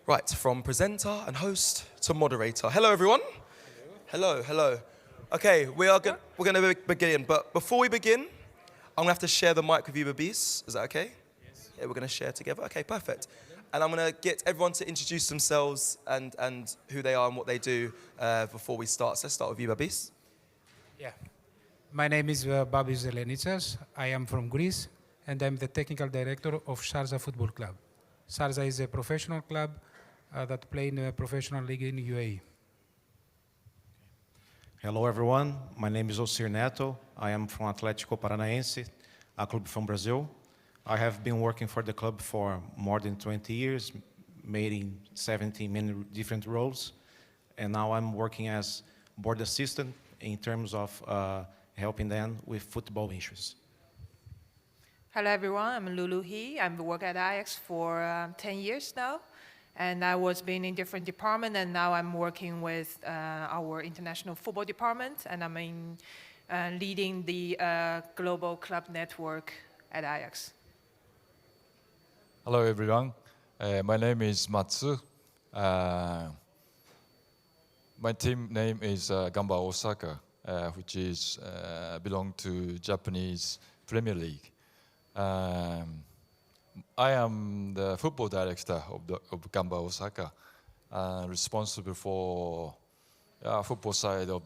Right, from presenter and host to moderator. Hello, everyone. Hello. Okay, we're going to begin, but before we begin, I'm going to have to share the mic with you, Babis. Is that okay? Yes. Yeah, we're going to share together. Okay, perfect. And I'm going to get everyone to introduce themselves and who they are and what they do before we start. So let's start with you, Babis. Yeah. My name is Babis Zelenitsas. I am from Greece, and I'm the technical director of Sharjah Football Club. Sharjah is a professional club that play in a professional league in UAE. Hello everyone, my name is Ocyr Neto. I am from Atlético Paranaense, a club from Brazil. I have been working for the club for more than 20 years, made in 17 many different roles. And now I'm working as board assistant in terms of helping them with football issues. Hello everyone, I'm Lulu He. I've been working at Ajax for 10 years now. And I was been in different departments, and now I'm working with our international football department, and I'm leading the global club network at Ajax. Hello everyone, my name is Matsu. My team name is Gamba Osaka, which is belong to Japanese Premier League. I am the football director of Gamba Osaka, responsible for football side of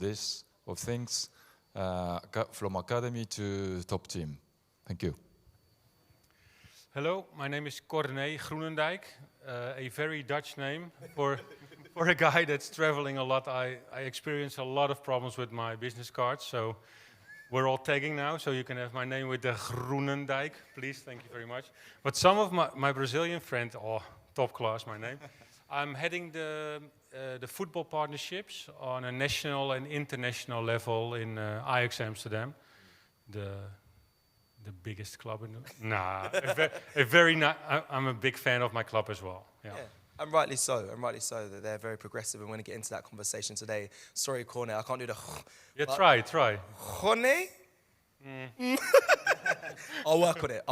things, from academy to top team. Thank you. Hello, my name is Corne Groenendijk, a very Dutch name for a guy that's traveling a lot. I experience a lot of problems with my business cards, so we're all tagging now, so you can have my name with the Groenendijk, please. Thank you very much. But some of my Brazilian friends, top class, my name. I'm heading the football partnerships on a national and international level in Ajax Amsterdam, the biggest club in the... I'm a big fan of my club as well. Yeah. And rightly so, that they're very progressive, and we're going to get into that conversation today. Sorry, Corne, I can't do the... Yeah, try. Corne? I'll work on it.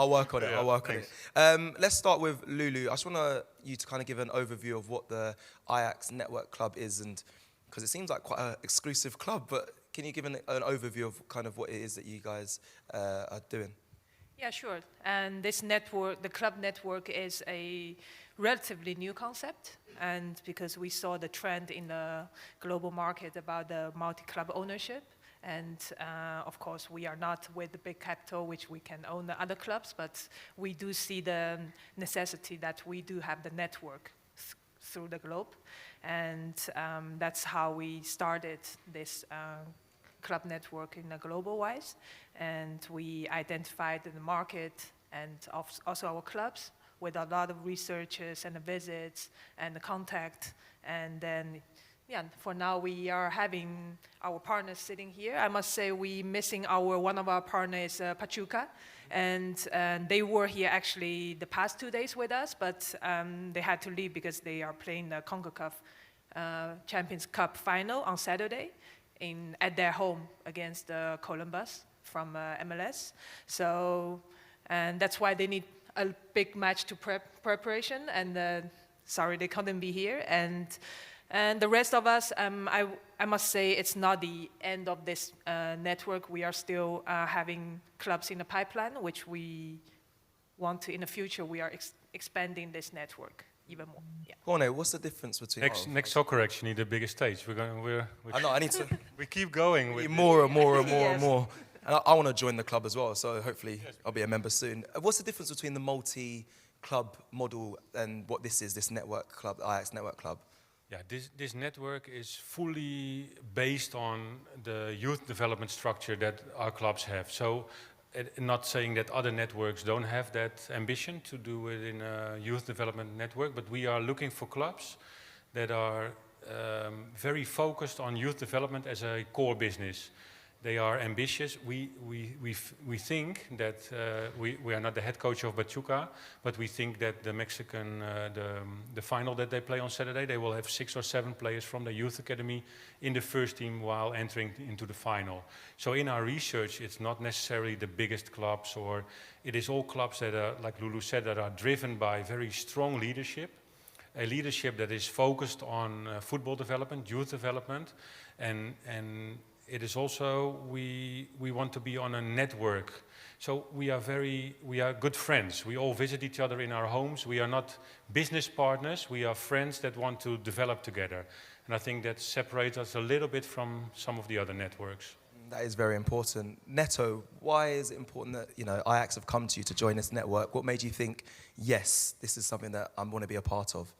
Let's start with Lulu. I just want you to kind of give an overview of what the Ajax Network Club is, and because it seems like quite an exclusive club, but can you give an overview of kind of what it is that you guys are doing? Yeah, sure. And this network, the club network, is a relatively new concept, and because we saw the trend in the global market about the multi-club ownership, and of course we are not with the big capital which we can own the other clubs, but we do see the necessity that we do have the network through the globe, and that's how we started this club network in a global wise, and we identified the market and also our clubs with a lot of researchers and the visits and the contact, and then for now we are having our partners sitting here. I must say we missing one of our partners, Pachuca, and they were here actually the past 2 days with us, but they had to leave because they are playing the CONCACAF Champions Cup final on Saturday at their home against Columbus from MLS. So, and that's why they need a big match to preparation, and sorry they couldn't be here. And the rest of us, I must say it's not the end of this network. We are still having clubs in the pipeline, which we want to, in the future, we are expanding this network even more. Yeah. Corne, what's the difference between... Next soccer actually, the biggest stage. I need to... We keep going. With more and more. And I want to join the club as well, so hopefully I'll be a member soon. What's the difference between the multi-club model and what this is, this network club, the Ajax Network Club? Yeah, this network is fully based on the youth development structure that our clubs have. So, not saying that other networks don't have that ambition to do it in a youth development network, but we are looking for clubs that are very focused on youth development as a core business. They are ambitious. We think that we are not the head coach of Pachuca, but we think that the Mexican, the final that they play on Saturday, they will have 6 or 7 players from the youth academy in the first team while entering into the final. So in our research, it's not necessarily the biggest clubs, or it is all clubs that are, like Lulu said, that are driven by very strong leadership, a leadership that is focused on football development, youth development, and it is also we want to be on a network. So we are good friends. We all visit each other in our homes. We are not business partners. We are friends that want to develop together. And I think that separates us a little bit from some of the other networks. That is very important. Neto, why is it important that Ajax have come to you to join this network? What made you think, yes, this is something that I want to be a part of?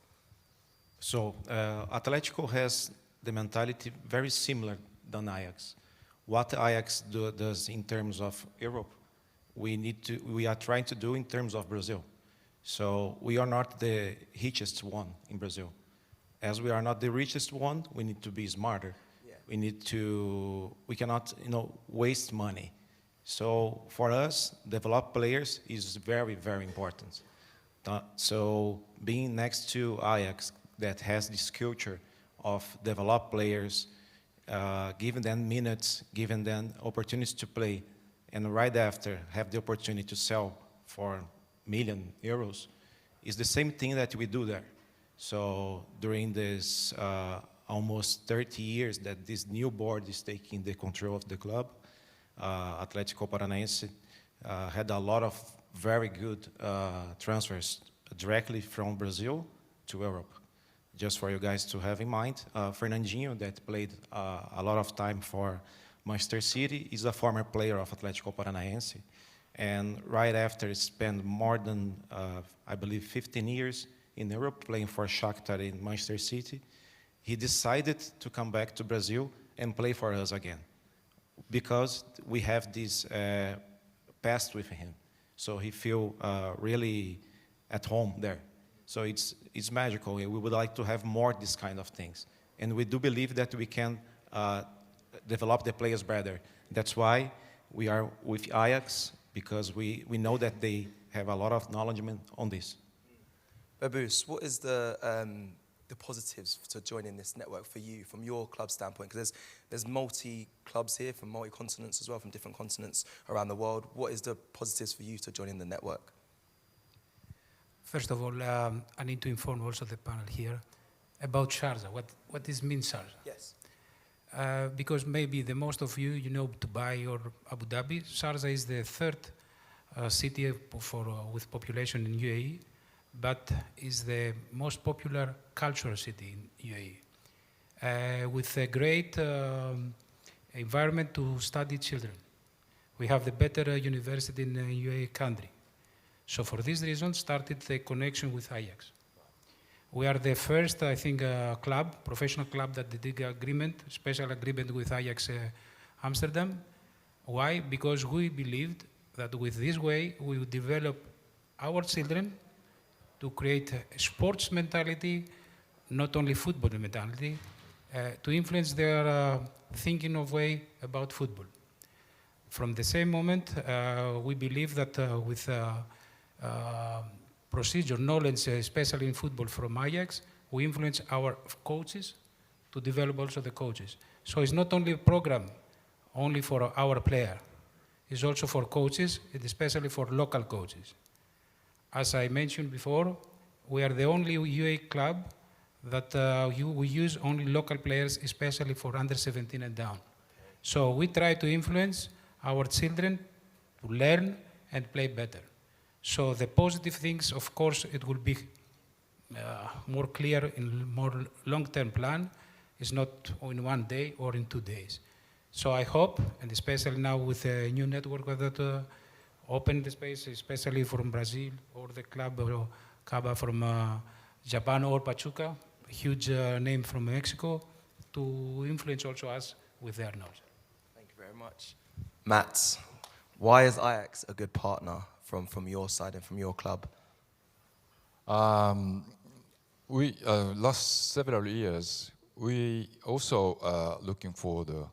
So Atletico has the mentality very similar than Ajax. What Ajax does in terms of Europe, we are trying to do in terms of Brazil. So we are not the richest one in Brazil. As we are not the richest one, we need to be smarter. We cannot, waste money. So for us, develop players is very, very important. So being next to Ajax that has this culture of develop players, giving them minutes, giving them opportunities to play, and right after have the opportunity to sell for €1 million, is the same thing that we do there. So during this almost 30 years that this new board is taking the control of the club, Atlético Paranaense had a lot of very good transfers directly from Brazil to Europe. Just for you guys to have in mind, Fernandinho, that played a lot of time for Manchester City, is a former player of Atlético Paranaense. And right after spent more than, I believe, 15 years in Europe playing for Shakhtar in Manchester City, he decided to come back to Brazil and play for us again because we have this past with him. So he feels really at home there. So it's magical. We would like to have more this kind of things. And we do believe that we can develop the players better. That's why we are with Ajax, because we know that they have a lot of knowledge on this. Babus, what is the positives to joining this network for you, from your club standpoint? Because there's multi-clubs here from multi-continents as well, from different continents around the world. What is the positives for you to joining the network? First of all, I need to inform also the panel here about Sharjah. What this means, Sharjah? Yes. Because maybe the most of you know Dubai or Abu Dhabi. Sharjah is the third city with population in UAE, but is the most popular cultural city in UAE, with a great environment to study children. We have the better university in the UAE country. So for this reason, started the connection with Ajax. We are the first, I think, professional club that did agreement, special agreement with Ajax Amsterdam. Why? Because we believed that with this way, we would develop our children to create a sports mentality, not only football mentality, to influence their thinking of way about football. From the same moment, we believe that with procedure, knowledge, especially in football from Ajax, we influence our coaches to develop also the coaches. So it's not only a program only for our player, it's also for coaches, and especially for local coaches. As I mentioned before, we are the only UAE club that we use only local players, especially for under 17 and down. So we try to influence our children to learn and play better. So the positive things, of course, it will be more clear in more long-term plan. It's not in 1 day or in 2 days. So I hope, and especially now with the new network that open the space, especially from Brazil or the club or Gamba from Japan or Pachuca, a huge name from Mexico, to influence also us with their knowledge. Thank you very much. Mats, why is Ajax a good partner from your side and from your club? We last several years we also looking for the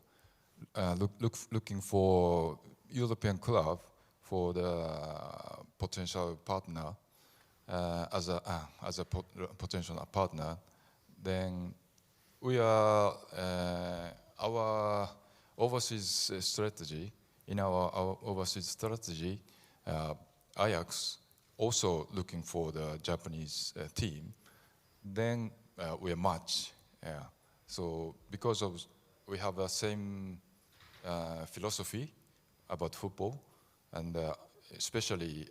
looking for European club for the potential partner as a potential partner. Then we are our overseas strategy. In our overseas strategy, Ajax also looking for the Japanese team, then we are match. Yeah. So because of we have the same philosophy about football, and especially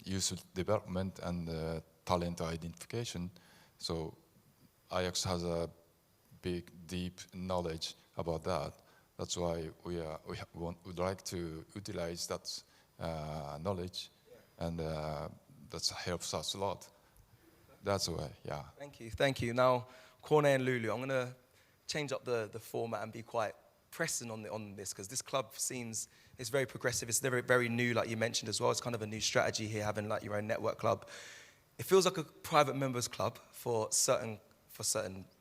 youth development and talent identification. So Ajax has a big, deep knowledge about that. That's why would like to utilize that knowledge, and that helps us a lot. That's why, yeah. Thank you. Now, Corne and Lulu, I'm going to change up the format and be quite pressing on this, because this club seems, it's very progressive. It's very, very new, like you mentioned as well. It's kind of a new strategy here, having like your own network club. It feels like a private members club for certain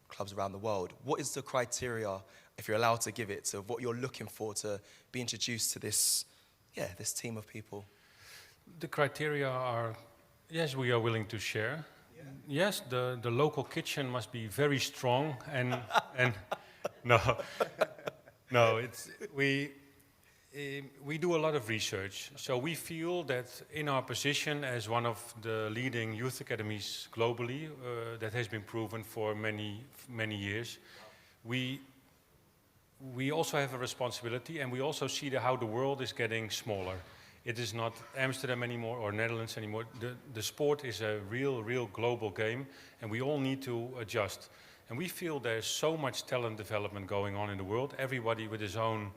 clubs around the world. What is the criteria, if you're allowed to give it, to what you're looking for to be introduced to this team of people? The criteria are, yes, we are willing to share. Yeah. Yes, the local kitchen must be very strong, and no, it's we do a lot of research. So we feel that in our position as one of the leading youth academies globally, that has been proven for many years, we also have a responsibility, and we also see how the world is getting smaller. It is not Amsterdam anymore or Netherlands anymore. The sport is a real global game, and we all need to adjust. And we feel there's so much talent development going on in the world, everybody with his own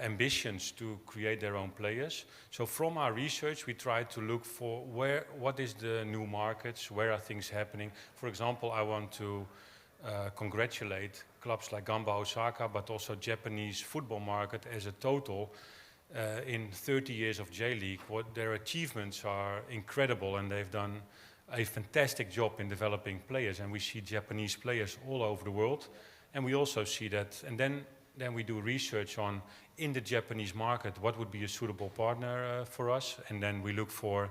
ambitions to create their own players. So from our research, we try to look for what is the new markets, where are things happening. For example, I want to congratulate clubs like Gamba, Osaka, but also Japanese football market as a total. In 30 years of J-League, their achievements are incredible, and they've done a fantastic job in developing players. And we see Japanese players all over the world, and we also see that. And then we do research on, in the Japanese market, what would be a suitable partner for us. And then we look for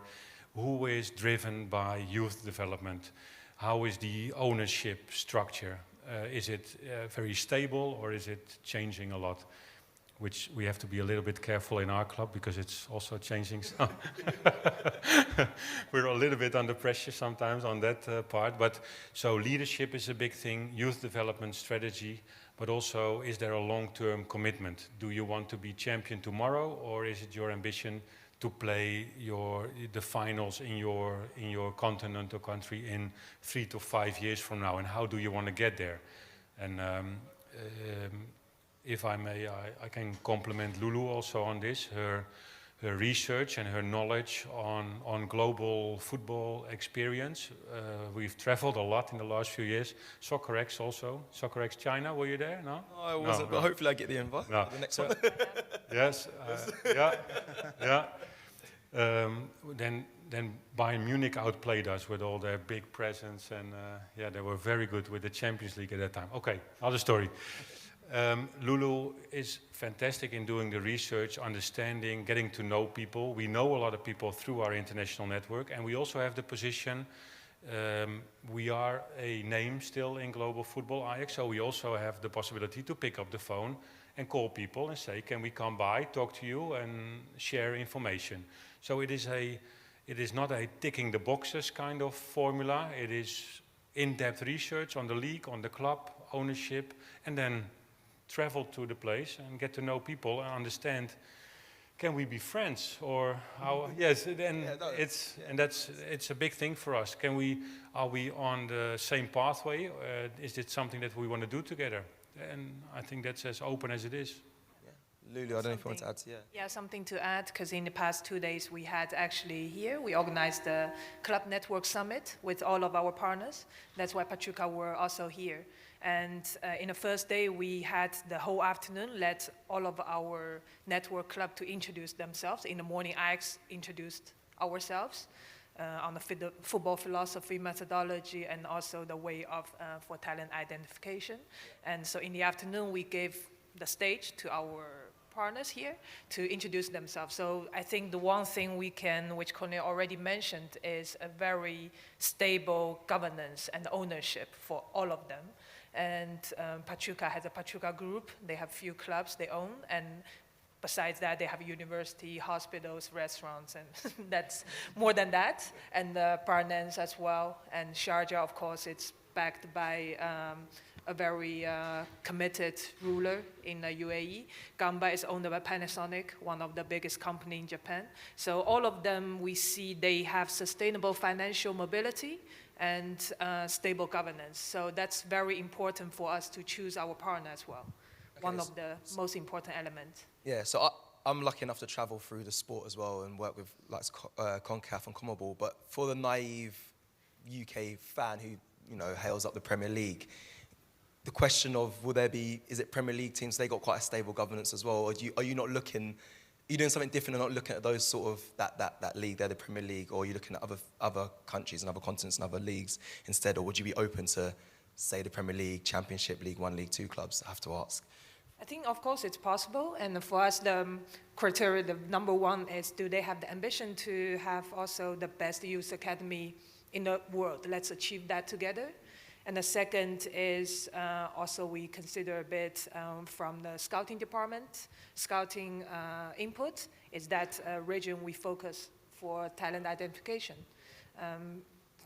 who is driven by youth development. How is the ownership structure? Is it very stable, or is it changing a lot? Which we have to be a little bit careful in our club, because it's also changing. So we're a little bit under pressure sometimes on that part. But so leadership is a big thing, youth development strategy, but also, is there a long-term commitment? Do you want to be champion tomorrow, or is it your ambition to play the finals in your continent or country in 3 to 5 years from now? And how do you want to get there? And if I may, I can compliment Lulu also on this, her research and her knowledge on global football experience. We've traveled a lot in the last few years. SoccerX also. SoccerX China, were you there? No? No, I wasn't, but hopefully I get the invite. No. The next one. Yes, yeah. Then Bayern Munich outplayed us with all their big presence, and they were very good with the Champions League at that time. Okay, other story. Lulu is fantastic in doing the research, understanding, getting to know people. We know a lot of people through our international network, and we also have the position, we are a name still in global football, Ajax, so we also have the possibility to pick up the phone and call people and say, can we come by, talk to you, and share information. So it is not a ticking the boxes kind of formula. It is in-depth research on the league, on the club, ownership, and then travel to the place and get to know people and understand, can we be friends, or how? Yes, and it's a big thing for us. Are we on the same pathway? Is it something that we want to do together? And I think that's as open as it is. Lulu, I don't know if you want to add. Yeah, something to add, because in the past 2 days we had actually here, we organized the Club Network Summit with all of our partners. That's why Pachuca were also here. And in the first day, we had the whole afternoon, let all of our network club to introduce themselves. In the morning, Ajax introduced ourselves on the football philosophy, methodology, and also the way of for talent identification. And so in the afternoon, we gave the stage to our partners here to introduce themselves. So I think the one thing we can, which Corne already mentioned, is a very stable governance and ownership for all of them. And Pachuca has a Pachuca group. They have few clubs they own, and besides that, they have university, hospitals, restaurants, and that's more than that. And partners as well. And Sharjah, of course, it's backed by a very committed ruler in the UAE. Gamba is owned by Panasonic, one of the biggest company in Japan. So all of them, we see they have sustainable financial mobility and stable governance. So that's very important for us to choose our partner as well. Okay, one of the most important elements. Yeah, so I'm lucky enough to travel through the sport as well and work with like CONCACAF and CONMEBOL. But for the naive UK fan who hails up the Premier League, the question of is it Premier League teams, they got quite a stable governance as well, or are you not looking, are you doing something different and not looking at those sort of, that league there, the Premier League, or are you looking at other countries and other continents and other leagues instead, or would you be open to, say, the Premier League, Championship, League 1, League 2 clubs? I have to ask. I think, of course, it's possible, and for us, the criteria, the number one is, do they have the ambition to have also the best youth academy in the world? Let's achieve that together. And the second is also we consider a bit from the scouting department, scouting input, is that region we focus for talent identification.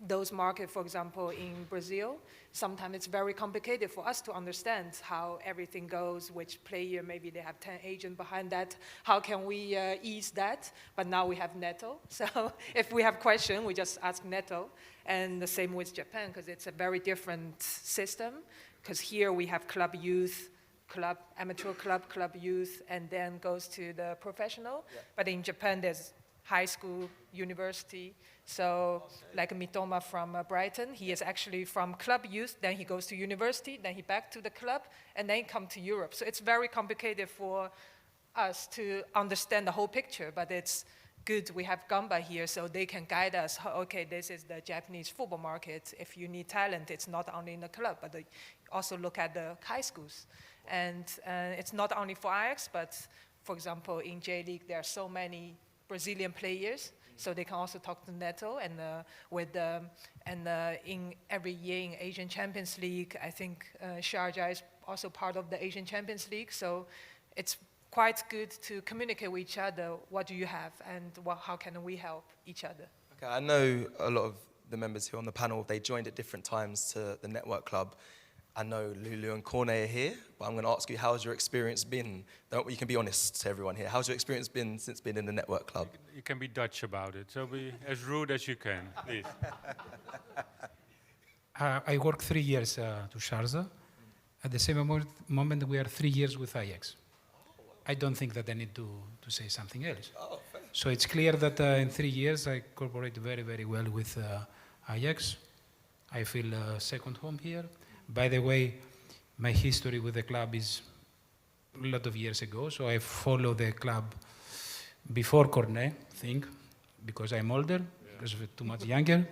Those markets, for example, in Brazil, sometimes it's very complicated for us to understand how everything goes, which player, maybe they have 10 agents behind that. How can we ease that? But now we have Neto. So if we have questions, we just ask Neto. And the same with Japan, because it's a very different system. Because here we have club youth, club amateur club, club youth, and then goes to the professional. Yeah. But in Japan, there's high school, university. So like Mitoma from Brighton, he is actually from club youth, then he goes to university, then he back to the club, and then come to Europe. So it's very complicated for us to understand the whole picture, but it's good we have Gamba here so they can guide us. Okay, this is the Japanese football market. If you need talent, it's not only in the club, but they also look at the high schools. And it's not only for Ajax, but for example, in J-League, there are so many Brazilian players, so they can also talk to Neto, and in every year in Asian Champions League, I think Sharjah is also part of the Asian Champions League, so it's quite good to communicate with each other. What do you have, and how can we help each other? Okay, I know a lot of the members here on the panel, they joined at different times to the network club. I know Lulu and Corne are here, but I'm going to ask you, how's your experience been? You can be honest to everyone here. How's your experience been since being in the network club? You can be Dutch about it, so be as rude as you can, please. I worked 3 years to Sharjah. At the same moment, we are 3 years with Ajax. I don't think that I need to say something else. Oh, so it's clear that in 3 years, I cooperate very, very well with Ajax. I feel second home here. By the way, my history with the club is a lot of years ago, so I follow the club before Corne, I think, because I'm older, because I'm too much younger.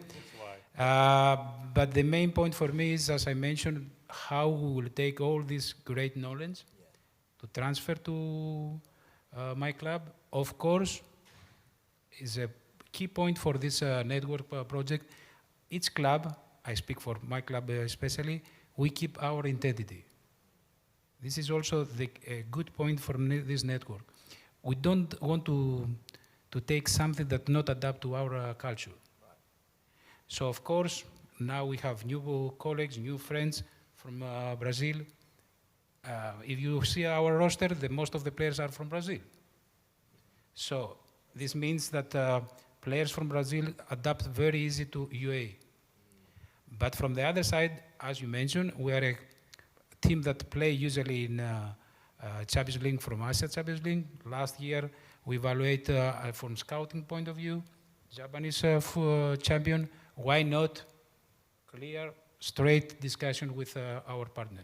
But the main point for me is, as I mentioned, how we will take all this great knowledge to transfer to my club. Of course, is a key point for this network project. Each club, I speak for my club especially, we keep our identity. This is also a good point for this network. We don't want to take something that not adapt to our culture. Right. So of course, now we have new colleagues, new friends from Brazil. If you see our roster, most of the players are from Brazil. So this means that players from Brazil adapt very easy to UAE. But from the other side, as you mentioned, we are a team that play usually in Champions League from Asia Champions League. Last year, we evaluate from scouting point of view, Japanese champion. Why not clear, straight discussion with our partner?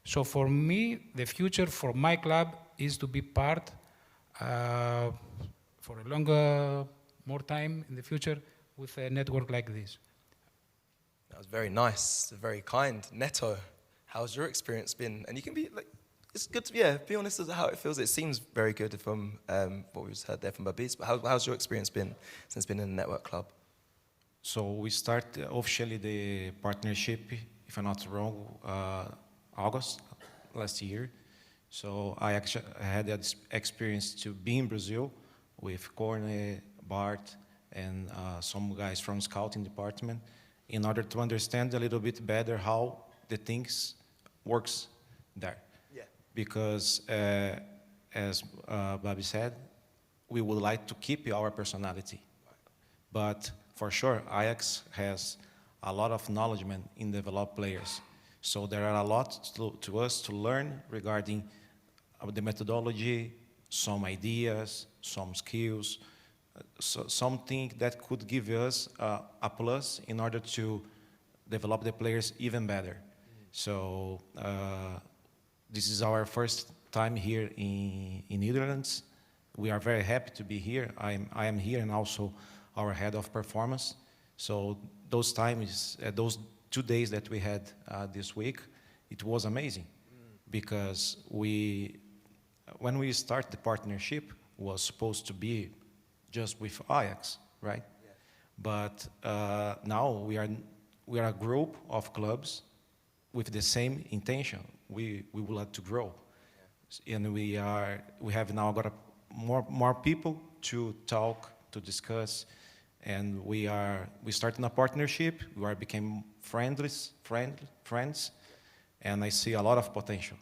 So for me, the future for my club is to be part for a longer, more time in the future with a network like this. That was very nice, very kind. Neto, how's your experience been? And you can be like, it's good to be honest as to how it feels. It seems very good from what we just heard there from Babis. But how's your experience been since being in the network club? So we start officially the partnership, if I'm not wrong, August last year. So I actually had that experience to be in Brazil with Corne, Bart, and some guys from scouting department in order to understand a little bit better how the things works there. Yeah. Because as Bobby said, we would like to keep our personality. But for sure, Ajax has a lot of knowledge in develop players. So there are a lot to us to learn regarding the methodology, some ideas, some skills, so something that could give us a plus in order to develop the players even better. So this is our first time here in Netherlands. We are very happy to be here. I am here and also our head of performance. So those 2 days that we had this week, it was amazing because when we start the partnership was supposed to be just with Ajax, right? Yeah. But now we are a group of clubs with the same intention. We would like to grow, and we have now got more people to talk, to discuss, and we starting a partnership. We became friends, and I see a lot of potential.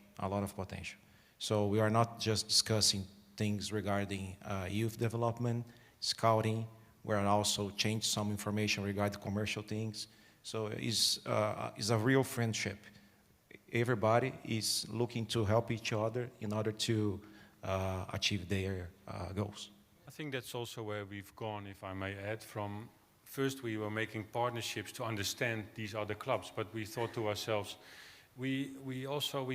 So we are not just discussing things regarding youth development, scouting. We are also changing some information regarding commercial things. So it's a real friendship. Everybody is looking to help each other in order to achieve their goals. I think that's also where we've gone, if I may add, from first we were making partnerships to understand these other clubs, but we thought to ourselves, we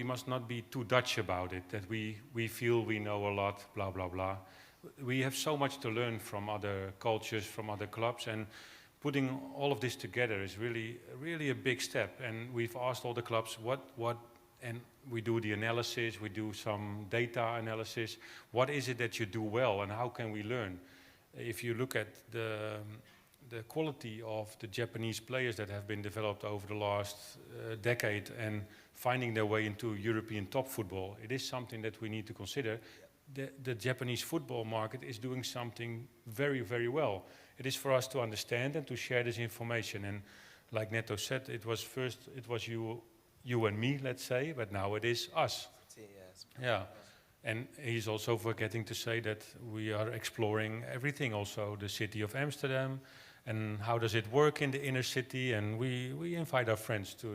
must not be too Dutch about it, that we feel we know a lot, blah, blah, blah. We have so much to learn from other cultures, from other clubs, and putting all of this together is really a big step. And we've asked all the clubs and we do the analysis, we do some data analysis. What is it that you do well and how can we learn? If you look at the quality of the Japanese players that have been developed over the last decade and finding their way into European top football, it is something that we need to consider. The Japanese football market is doing something very, very well. It is for us to understand and to share this information. And like Neto said, it was you and me, let's say, but now it is us. Yeah. And he's also forgetting to say that we are exploring everything, also the city of Amsterdam, and how does it work in the inner city, and we invite our friends to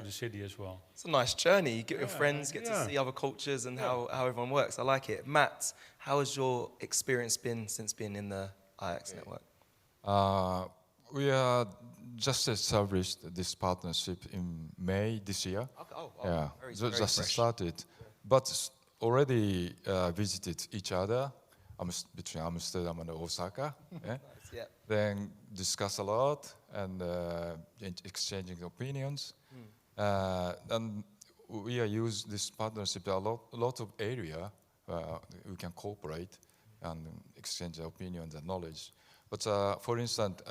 the city as well. It's a nice journey. You get your friends, get to see other cultures and how everyone works. I like it. Matt, how has your experience been since being in the Ajax network? We just established this partnership in May this year. Okay. Oh, yeah, very just fresh. started, but already visited each other between Amsterdam and Osaka. Yeah? Nice, yeah. Then discuss a lot and exchanging opinions. And we use this partnership a lot of area we can cooperate and exchange opinions and knowledge. But for instance,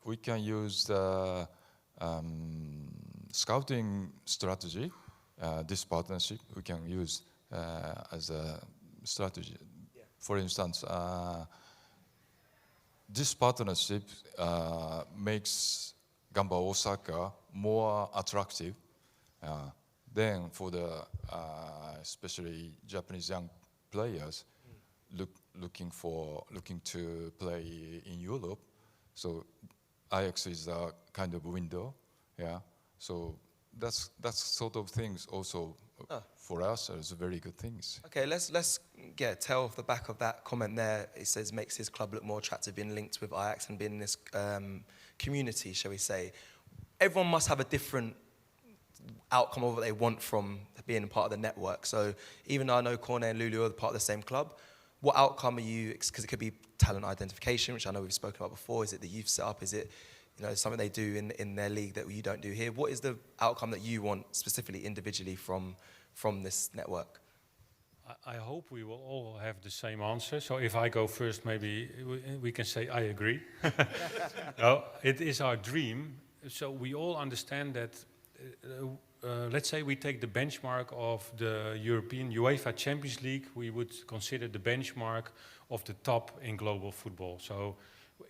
we can use the scouting strategy. This partnership we can use as a strategy. Yeah. For instance, this partnership makes Gamba Osaka more attractive. Then for the especially Japanese young players looking to play in Europe, so Ajax is a kind of window. Yeah, so that's sort of things also for us as very good things. Okay, let's tell off the back of that comment there. It says makes his club look more attractive, being linked with Ajax and being in this community, shall we say. Everyone must have a different outcome of what they want from being a part of the network. So even though I know Corne and Lulu are part of the same club, what outcome are you, because it could be talent identification, which I know we've spoken about before. Is it the youth setup? Is it something they do in their league that you don't do here? What is the outcome that you want specifically, individually from this network? I hope we will all have the same answer. So if I go first, maybe we can say I agree. No, it is our dream. So we all understand that let's say we take the benchmark of the European UEFA Champions League, we would consider the benchmark of the top in global football. So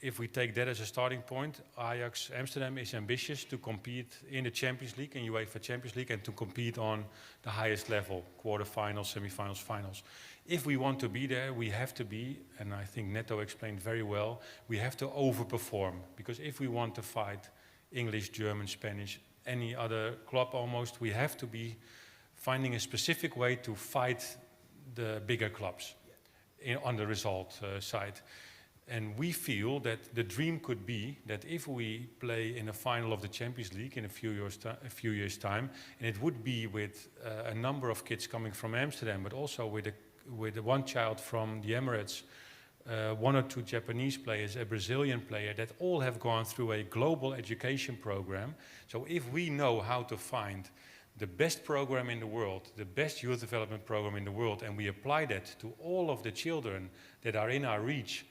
if we take that as a starting point, Ajax Amsterdam is ambitious to compete in the Champions League, in UEFA Champions League, and to compete on the highest level, quarterfinals, semifinals, finals. If we want to be there, we have to be, and I think Neto explained very well, we have to overperform. Because if we want to fight English, German, Spanish, any other club almost, we have to be finding a specific way to fight the bigger clubs on the result side. And we feel that the dream could be that if we play in a final of the Champions League in a few years' time, and it would be with a number of kids coming from Amsterdam, but also with one child from the Emirates, one or two Japanese players, a Brazilian player, that all have gone through a global education program. So if we know how to find the best program in the world, the best youth development program in the world, and we apply that to all of the children that are in our reach,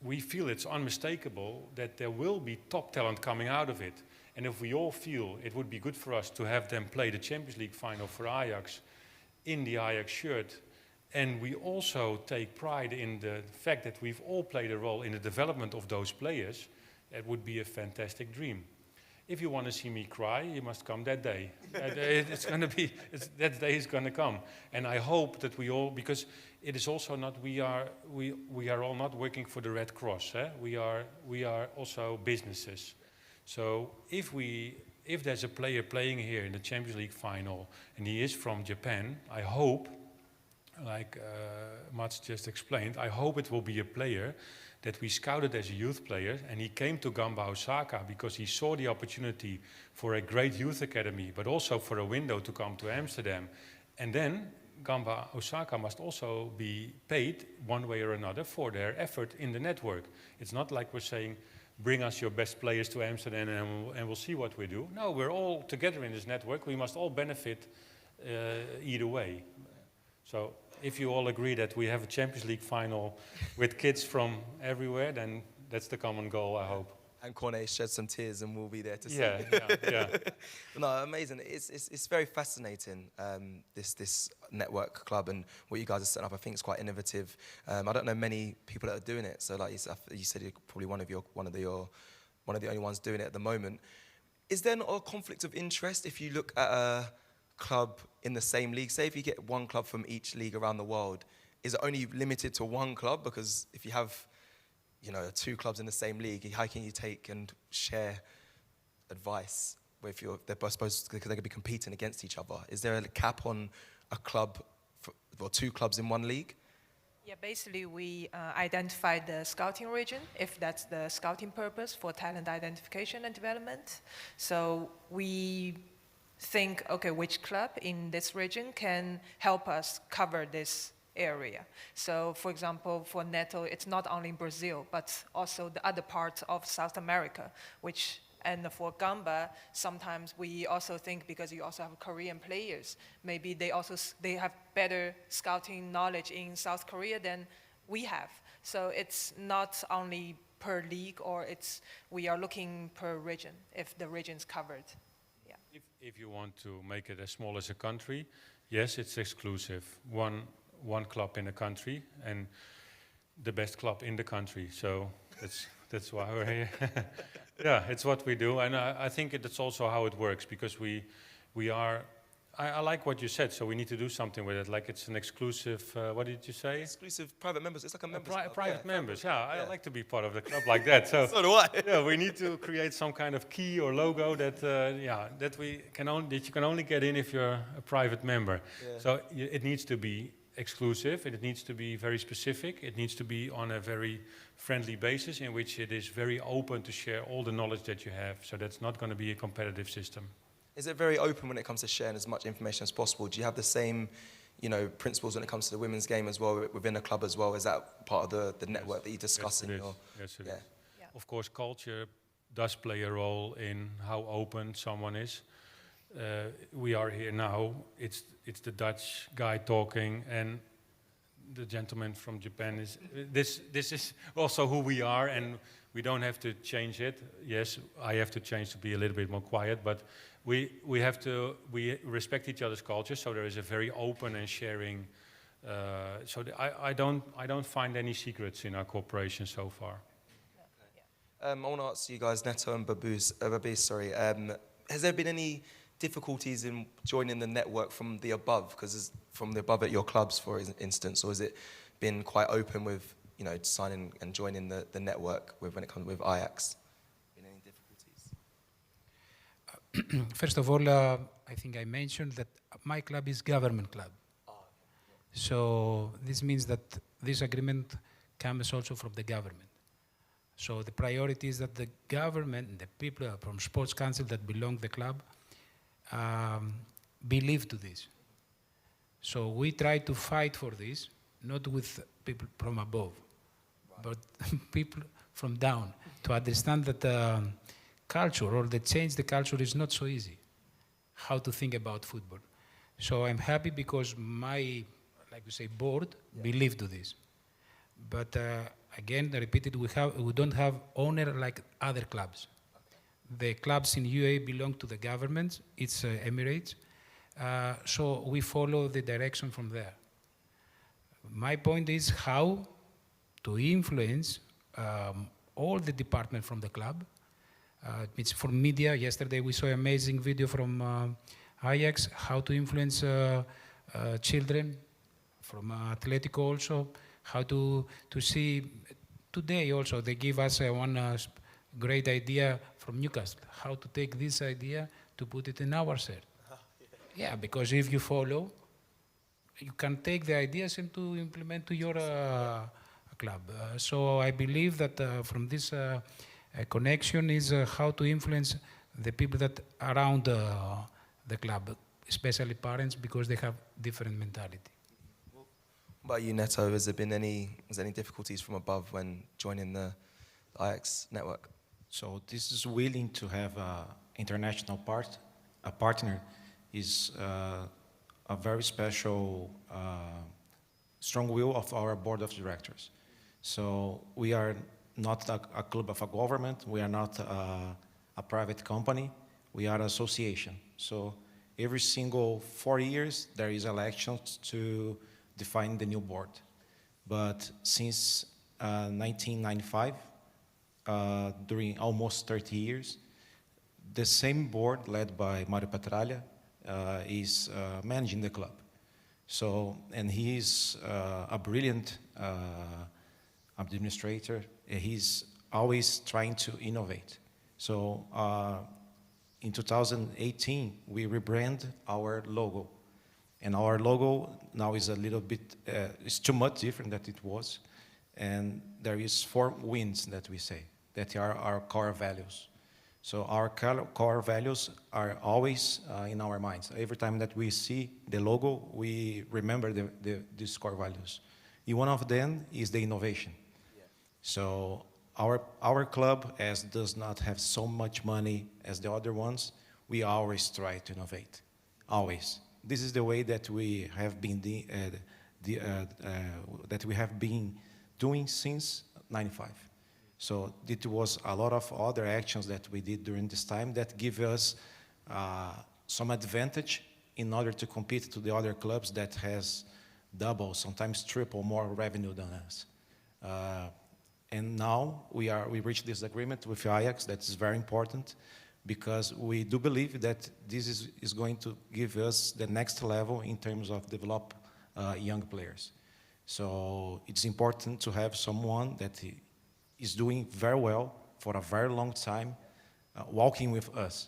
we feel it's unmistakable that there will be top talent coming out of it. And if we all feel it would be good for us to have them play the Champions League final for Ajax in the Ajax shirt, and we also take pride in the fact that we've all played a role in the development of those players, that would be a fantastic dream. If you want to see me cry, you must come that day. That day is going to come. And I hope that we all, because it is also not, we are all not working for the Red Cross. We are also businesses. So if there's a player playing here in the Champions League final, and he is from Japan, I hope, like Mats just explained, I hope it will be a player that we scouted as a youth player, and he came to Gamba, Osaka, because he saw the opportunity for a great youth academy, but also for a window to come to Amsterdam. And then Gamba, Osaka must also be paid one way or another for their effort in the network. It's not like we're saying, bring us your best players to Amsterdam and we'll see what we do. No, we're all together in this network. We must all benefit either way. So if you all agree that we have a Champions League final with kids from everywhere, then that's the common goal, I hope. And Corne shed some tears, and we'll be there to see. Yeah. No, amazing. It's very fascinating, this network club and what you guys are setting up. I think it's quite innovative. I don't know many people that are doing it. So, like you said, you're probably one of the only ones doing it at the moment. Is there not a conflict of interest if you look at a club in the same league? Say if you get one club from each league around the world, is it only limited to one club? Because if you have, two clubs in the same league, how can you take and share advice if they're both supposed, because they could be competing against each other? Is there a cap on a club or two clubs in one league? Yeah, basically we identify the scouting region, if that's the scouting purpose for talent identification and development. So we think, okay, which club in this region can help us cover this area. So, for example, for Neto, it's not only Brazil, but also the other parts of South America, and for Gamba, sometimes we also think, because you also have Korean players, maybe they have better scouting knowledge in South Korea than we have. So it's not only per league, or we are looking per region, if the region's covered. Yeah. If you want to make it as small as a country, yes, it's exclusive. One club in a country, and the best club in the country. So that's why we're here. Yeah, it's what we do, and I think that's also how it works, because we are. I like what you said. So we need to do something with it. Like it's an exclusive. What did you say? Exclusive private members. It's like a members club. Private members. Yeah, I like to be part of the club like that. So so do I. Yeah, we need to create some kind of key or logo that that you can only get in if you're a private member. Yeah. So it needs to be exclusive, and it needs to be very specific. It needs to be on a very friendly basis, in which it is very open to share all the knowledge that you have. So that's not going to be a competitive system. Is it very open when it comes to sharing as much information as possible? Do you have the same, principles when it comes to the women's game as well, within a club as well? Is that part of the network that you discuss in your? Yes, it is. Yeah. Of course, culture does play a role in how open someone is. We are here now. It's the Dutch guy talking, and the gentleman from Japan is. This is also who we are, and we don't have to change it. Yes, I have to change to be a little bit more quiet, but we respect each other's culture, so there is a very open and sharing. I don't find any secrets in our cooperation so far. I want to ask you guys, Neto and Babis, sorry. Has there been any difficulties in joining the network from the above? Because from the above at your clubs, for instance, or has it been quite open with, you know, signing and joining the network when it comes with Ajax? Been any difficulties? First of all, I think I mentioned that my club is government club. So this means that this agreement comes also from the government. So the priority is that the government, the people from Sports Council that belong to the club, believe to this. So we try to fight for this, not with people from above, but people from down, to understand that culture or the change the culture is not so easy, how to think about football. So I'm happy because my, like we say, board believe to this. But again, I repeat it, we don't have owner like other clubs. The clubs in UAE belong to the government, it's Emirates, so we follow the direction from there. My point is how to influence all the department from the club. It's for media. Yesterday we saw an amazing video from Ajax, how to influence children, from Atletico also, how to see today also. They give us one great idea from Newcastle, how to take this idea to put it in our set. Yeah, because if you follow, you can take the ideas and to implement to your club. So I believe that from this connection is how to influence the people that around the club, especially parents, because they have different mentality. What about you, Neto? Has there been any difficulties from above when joining the Ajax network? So this is willing to have an international partner is a very special, strong will of our board of directors. So we are not a club of a government, we are not a private company, we are an association. So every single 4 years there is elections to define the new board. But since 1995, during almost 30 years, the same board led by Mario Petraglia is managing the club. So, and he's a brilliant administrator. He's always trying to innovate. So in 2018, we rebrand our logo. And our logo now is a little bit, it's too much different than it was. And there is 4 wins that we say, that are our core values. So our core values are always in our minds. Every time that we see the logo, we remember these core values. And one of them is the innovation. Yeah. So our club, as does not have so much money as the other ones, we always try to innovate, always. This is the way that we have been doing since '95. So it was a lot of other actions that we did during this time that give us some advantage in order to compete to the other clubs that has double, sometimes triple more revenue than us. And now we reached this agreement with Ajax that is very important because we do believe that this is going to give us the next level in terms of develop young players. So it's important to have someone that is doing very well for a very long time, walking with us.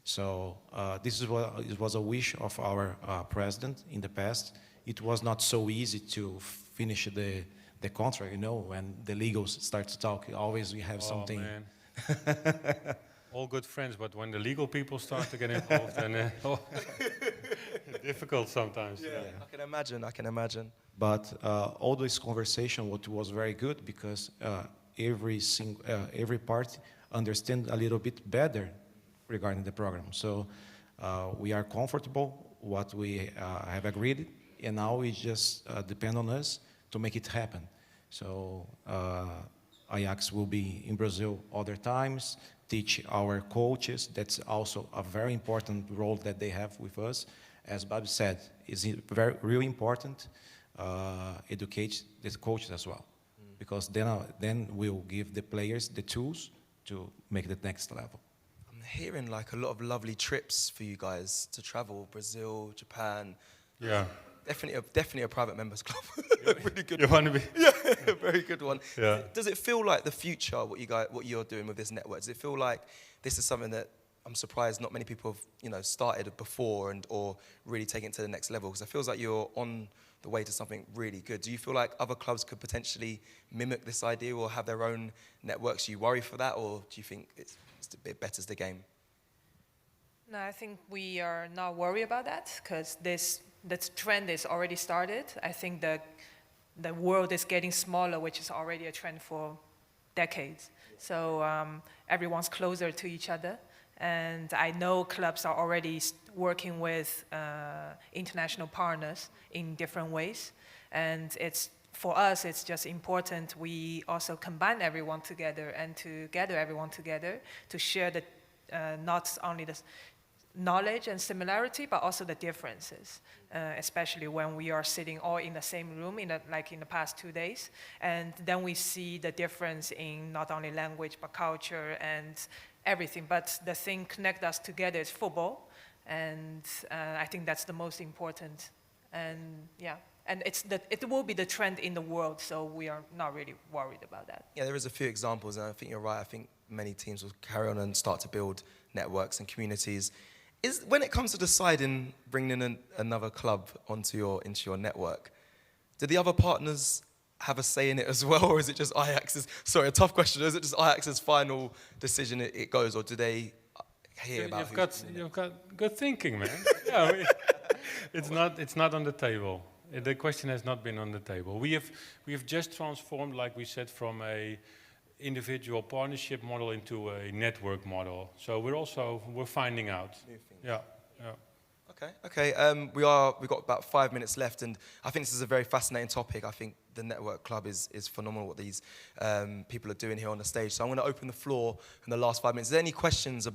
So this is what it was a wish of our president in the past. It was not so easy to finish the contract, you know, when the legals start to talk, always we have something. Man. All good friends, but when the legal people start to get involved, then difficult sometimes. Yeah. I can imagine. But all this conversation, what was very good because every party understand a little bit better regarding the program. So we are comfortable what we have agreed, and now it just depend on us to make it happen. So Ajax will be in Brazil other times, teach our coaches. That's also a very important role that they have with us. As Bob said, it's really important, educate the coaches as well. Because then we'll give the players the tools to make the next level. I'm hearing like a lot of lovely trips for you guys to travel, Brazil, Japan. Yeah. Definitely a private members club. Really good. You want to be? Yeah, very good one. Yeah. Does it feel like the future, what you're doing with this network? Does it feel like this is something that I'm surprised not many people have, started before or really taken it to the next level? Because it feels like you're on the way to something really good. Do you feel like other clubs could potentially mimic this idea or have their own networks? Do you worry for that, or do you think it's a bit betters the game? No, I think we are not worried about that because this trend is already started. I think the world is getting smaller, which is already a trend for decades. So everyone's closer to each other. And I know clubs are already working with international partners in different ways. And for us, it's just important we also combine everyone together and to gather everyone together to share not only the knowledge and similarity, but also the differences, especially when we are sitting all in the same room, like in the past 2 days. And then we see the difference in not only language, but culture and everything. But the thing connect us together is football. And I think that's the most important. And yeah, and it will be the trend in the world, so we are not really worried about that. Yeah, there is a few examples, and I think you're right. I think many teams will carry on and start to build networks and communities. When it comes to deciding bringing in another club into your network, do the other partners have a say in it as well, or is it just Ajax's? Sorry, a tough question. Is it just Ajax's final decision it goes, or do they hear about? You've got good thinking, man. Yeah, it's not on the table. The question has not been on the table. We have just transformed, like we said, from a individual partnership model into a network model. So we're finding out. Yeah. Okay. We've got about 5 minutes left, and I think this is a very fascinating topic. I think the Network Club is phenomenal what these people are doing here on the stage. So I'm going to open the floor in the last 5 minutes. Is there any questions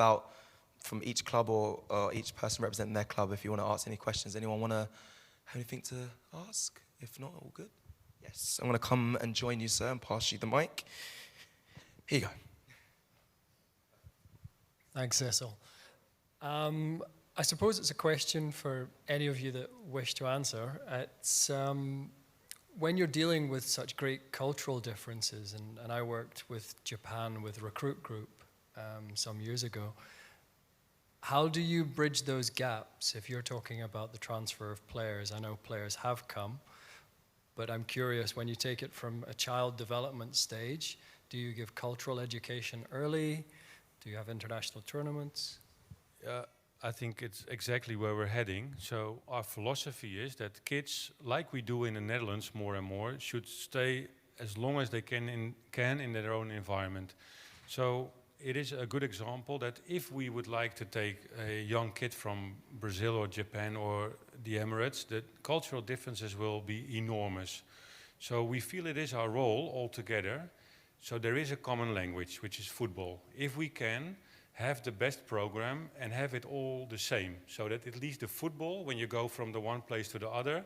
from each club or each person representing their club? If you want to ask any questions, anyone want to have anything to ask? If not, all good. Yes, I'm going to come and join you, sir, and pass you the mic. Here you go. Thanks, Cecil. I suppose it's a question for any of you that wish to answer. It's when you're dealing with such great cultural differences, and I worked with Japan with Recruit Group some years ago, how do you bridge those gaps if you're talking about the transfer of players? I know players have come, but I'm curious, when you take it from a child development stage, do you give cultural education early? Do you have international tournaments? I think it's exactly where we're heading. So our philosophy is that kids, like we do in the Netherlands more and more, should stay as long as they can in their own environment. So it is a good example that if we would like to take a young kid from Brazil or Japan or the Emirates, the cultural differences will be enormous. So we feel it is our role altogether. So there is a common language, which is football. If we can have the best program and have it all the same, so that at least the football, when you go from the one place to the other,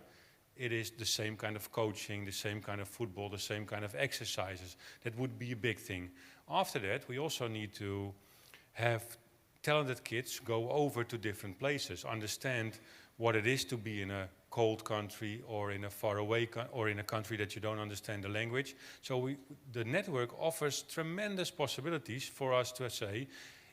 it is the same kind of coaching, the same kind of football, the same kind of exercises. That would be a big thing. After that, we also need to have talented kids go over to different places, understand what it is to be in a cold country or in a faraway or in a country that you don't understand the language. So the network offers tremendous possibilities for us to say,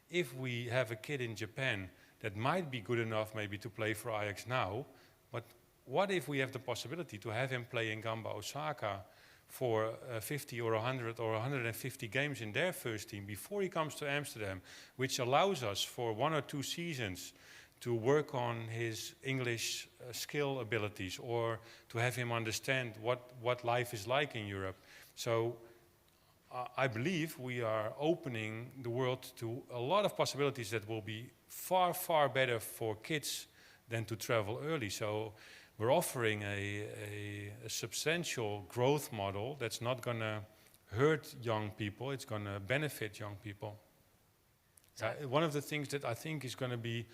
if we have a kid in Japan that might be good enough maybe to play for Ajax now, but what if we have the possibility to have him play in Gamba, Osaka for 50 or 100 or 150 games in their first team before he comes to Amsterdam, which allows us for 1 or 2 seasons to work on his English skill abilities or to have him understand what life is like in Europe. So I believe we are opening the world to a lot of possibilities that will be far, far better for kids than to travel early. So we're offering a substantial growth model that's not going to hurt young people, it's going to benefit young people. One of the things that I think is going to be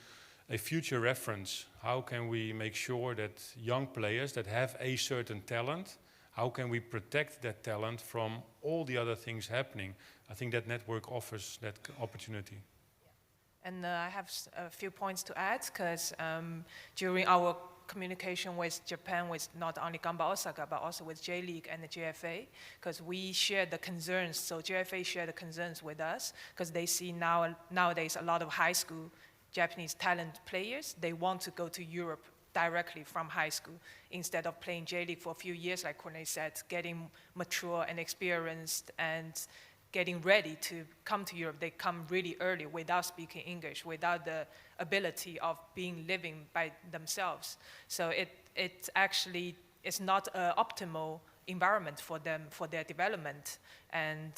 a future reference, how can we make sure that young players that have a certain talent, how can we protect that talent from all the other things happening? I think that network offers that opportunity. And I have a few points to add, because during our communication with Japan, with not only Gamba Osaka, but also with J-League and the JFA, because we share the concerns. So JFA share the concerns with us, because they see nowadays a lot of high school Japanese talent players, they want to go to Europe directly from high school instead of playing J-League for a few years, like Corne said, getting mature and experienced and getting ready to come to Europe. They come really early without speaking English, without the ability of living by themselves. So it actually is not an optimal environment for them, for their development. And,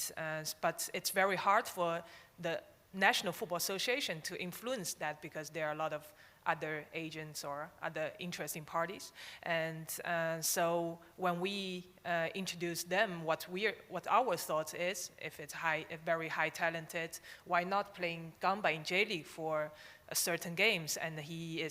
but it's very hard for the National Football Association to influence that, because there are a lot of other agents or other interesting parties. And so when we introduce them, what our thought is, if it's very high talented, why not playing Gamba in J-League for certain games? And he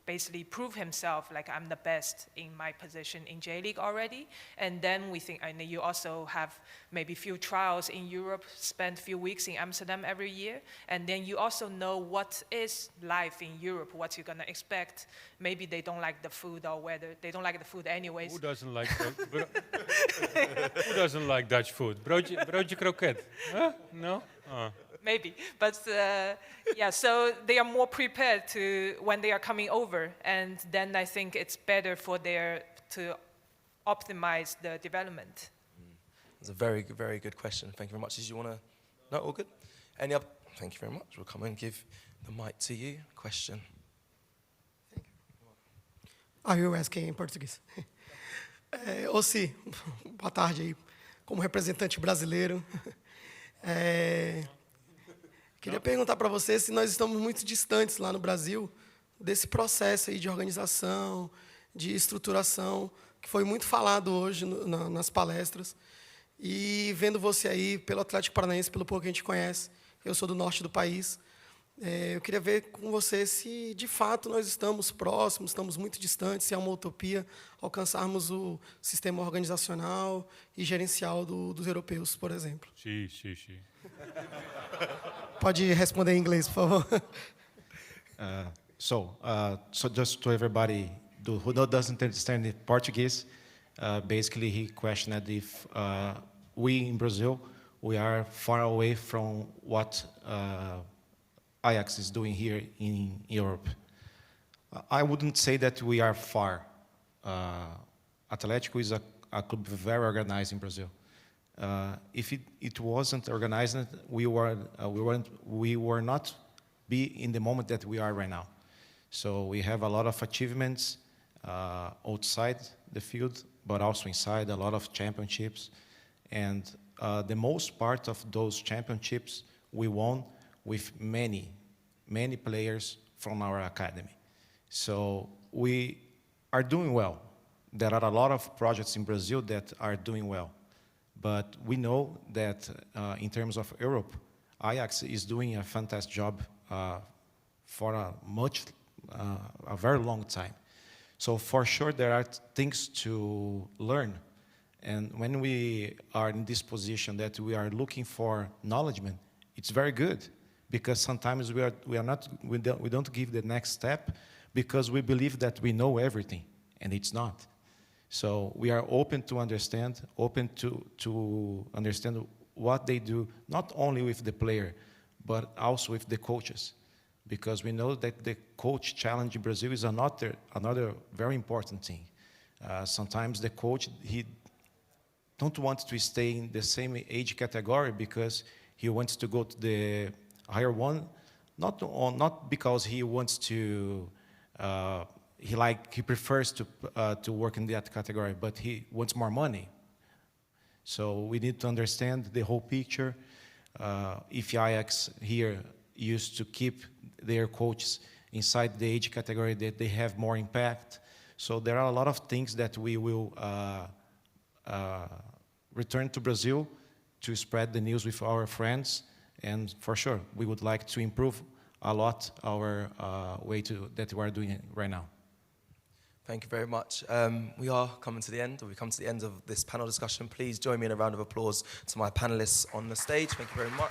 basically proved himself, like, I'm the best in my position in J-League already. And then we think, and you also have maybe few trials in Europe, spend few weeks in Amsterdam every year. And then you also know what is life in Europe, what you're gonna expect. Maybe they don't like the food, or whether they don't like the food anyways. Who doesn't like who doesn't like Dutch food? Broodje kroket? Huh? No? Oh. Maybe, but yeah, so they are more prepared when they are coming over, and then I think it's better to optimize the development. That's a very, very good question. Thank you very much. Did you want to? No, all good? Any other? Thank you very much. We'll come and give the mic to you. Question. Thank you. I will ask em português. Ocyr, boa tarde aí. Como representante brasileiro, queria perguntar para você se nós estamos muito distantes lá no Brasil desse processo aí de organização, de estruturação, que foi muito falado hoje nas palestras. E vendo você aí pelo Atlético Paranaense, pelo pouco que a gente conhece, eu sou do norte do país, eu queria ver com você se, de fato, nós estamos próximos, estamos muito distantes, se é uma utopia alcançarmos o sistema organizacional e gerencial dos europeus, por exemplo. Sim. Pode responder em inglês, por favor. So just to everybody who doesn't understand Portuguese, basically he questioned if we in Brazil, we are far away from what Ajax is doing here in Europe. I wouldn't say that we are far. Atlético is a club very organized in Brazil. If it wasn't organized, we were not be in the moment that we are right now. So we have a lot of achievements outside the field, but also inside, a lot of championships. And the most part of those championships we won with many players from our academy. So we are doing well. There are a lot of projects in Brazil that are doing well. But we know that in terms of Europe, Ajax is doing a fantastic job for a very long time. So for sure, there are things to learn. And when we are in this position that we are looking for acknowledgement, it's very good, because sometimes we don't give the next step because we believe that we know everything, and it's not. So we are open to understand what they do, not only with the player, but also with the coaches, because we know that the coach challenge in Brazil is another very important thing. Sometimes the coach, he don't want to stay in the same age category because he wants to go to the higher one, not because he wants to. He prefers to work in that category, but he wants more money. So we need to understand the whole picture. If Ajax here used to keep their coaches inside the age category, that they have more impact. So there are a lot of things that we will return to Brazil to spread the news with our friends. And for sure, we would like to improve a lot our way that we are doing it right now. Thank you very much. We are coming to the end, or we come to the end of this panel discussion. Please join me in a round of applause to my panelists on the stage. Thank you very much.